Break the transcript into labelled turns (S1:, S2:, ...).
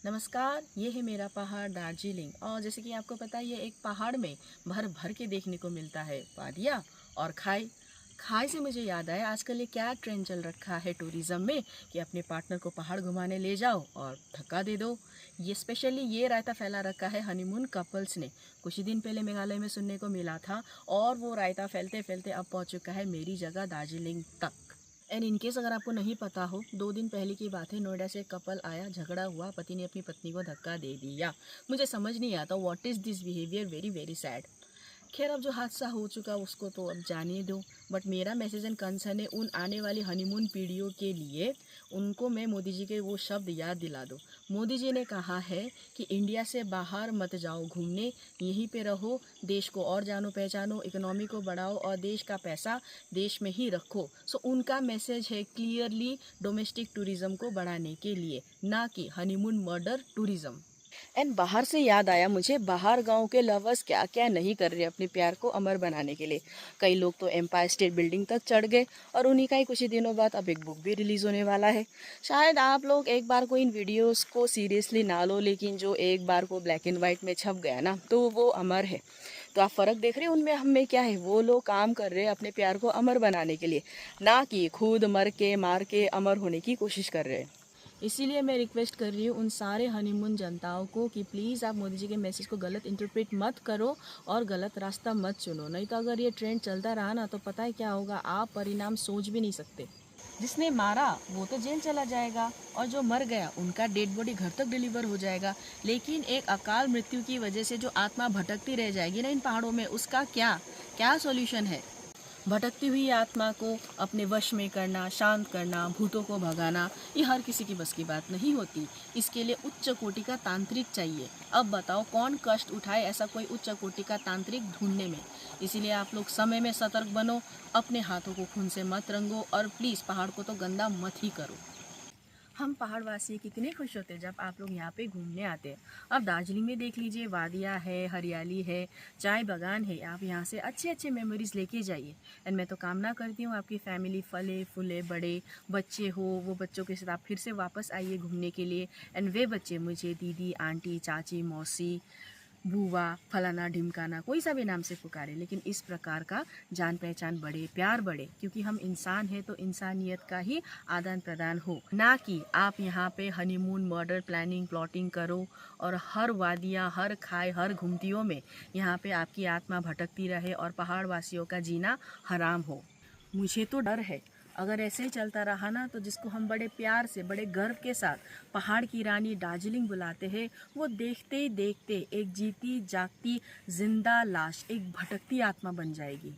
S1: नमस्कार, ये है मेरा पहाड़ दार्जिलिंग। और जैसे कि आपको पता है, ये एक पहाड़ में भर भर के देखने को मिलता है वादियाँ और खाई। खाई से मुझे याद आया, आजकल ये क्या ट्रेंड चल रखा है टूरिज्म में कि अपने पार्टनर को पहाड़ घुमाने ले जाओ और धक्का दे दो। ये स्पेशली ये रायता फैला रखा है हनीमून कपल्स ने। कुछ ही दिन पहले मेघालय में सुनने को मिला था और वो रायता फैलते फैलते अब पहुंच चुका है मेरी जगह दार्जिलिंग तक। एंड इनकेस अगर आपको नहीं पता हो, 2 दिन पहले की बात है, नोएडा से एक कपल आया, झगड़ा हुआ, पति ने अपनी पत्नी को धक्का दे दिया। मुझे समझ नहीं आता what is this behaviour, very very sad. खैर, अब जो हादसा हो चुका उसको तो अब जाने दो। बट मेरा मैसेज एंड कंसर्न है उन आने वाली हनीमून पीढ़ियों के लिए। उनको मैं मोदी जी के वो शब्द याद दिला दो। मोदी जी ने कहा है कि इंडिया से बाहर मत जाओ घूमने, यहीं पे रहो, देश को और जानो पहचानो, इकोनॉमी को बढ़ाओ और देश का पैसा देश में ही रखो। सो उनका मैसेज है क्लियरली डोमेस्टिक टूरिज्म को बढ़ाने के लिए, ना कि हनीमून मर्डर टूरिज्म। एंड बाहर से याद आया मुझे, बाहर गांव के लवर्स क्या क्या नहीं कर रहे अपने प्यार को अमर बनाने के लिए। कई लोग तो एम्पायर स्टेट बिल्डिंग तक चढ़ गए और उन्हीं का ही कुछ ही दिनों बाद अब एक बुक भी रिलीज होने वाला है। शायद आप लोग एक बार को इन वीडियोस को सीरियसली ना लो, लेकिन जो एक बार को ब्लैक एंड वाइट में छप गया ना, तो वो अमर है। तो आप फर्क देख रहे हैं उनमें हमें क्या है। वो लोग काम कर रहे हैं अपने प्यार को अमर बनाने के लिए, ना कि खुद मर के मार के अमर होने की कोशिश कर रहे हैं। इसीलिए मैं रिक्वेस्ट कर रही हूँ उन सारे हनीमून जनताओं को कि प्लीज़ आप मोदी जी के मैसेज को गलत इंटरप्रेट मत करो और गलत रास्ता मत चुनो। नहीं तो अगर ये ट्रेंड चलता रहा ना, तो पता है क्या होगा, आप परिणाम सोच भी नहीं सकते। जिसने मारा वो तो जेल चला जाएगा और जो मर गया उनका डेड बॉडी घर तक डिलीवर हो जाएगा। लेकिन एक अकाल मृत्यु की वजह से जो आत्मा भटकती रह जाएगी ना इन पहाड़ों में, उसका क्या क्या सॉल्यूशन है। भटकती हुई आत्मा को अपने वश में करना, शांत करना, भूतों को भगाना, ये हर किसी की बस की बात नहीं होती। इसके लिए उच्च कोटि का तांत्रिक चाहिए। अब बताओ कौन कष्ट उठाए ऐसा कोई उच्च कोटि का तांत्रिक ढूंढने में। इसीलिए आप लोग समय में सतर्क बनो, अपने हाथों को खून से मत रंगो और प्लीज़ पहाड़ को तो गंदा मत ही करो। हम पहाड़वासी कितने खुश होते हैं जब आप लोग यहाँ पे घूमने आते हैं। अब दार्जिलिंग में देख लीजिए, वादियाँ है, हरियाली है, चाय बागान है। आप यहाँ से अच्छे अच्छे मेमोरीज लेके जाइए। एंड मैं तो कामना करती हूँ आपकी फैमिली फले फूले बड़े, बच्चे हो वो बच्चों के साथ आप फिर से वापस आइए घूमने के लिए। एंड वे बच्चे मुझे दीदी, आंटी, चाची, मौसी, बुआ, फलाना ढिमकाना, कोई सा भी नाम से पुकारे, लेकिन इस प्रकार का जान पहचान बढ़े, प्यार बढ़े, क्योंकि हम इंसान हैं तो इंसानियत का ही आदान प्रदान हो, ना कि आप यहाँ पे हनीमून मर्डर प्लानिंग प्लॉटिंग करो और हर वादियाँ, हर खाए, हर घुमतियों में यहाँ पे आपकी आत्मा भटकती रहे और पहाड़ वासियों का जीना हराम हो। मुझे तो डर है, अगर ऐसे ही चलता रहा ना, तो जिसको हम बड़े प्यार से, बड़े गर्व के साथ पहाड़ की रानी दार्जिलिंग बुलाते हैं, वो देखते ही देखते एक जीती जागती जिंदा लाश, एक भटकती आत्मा बन जाएगी।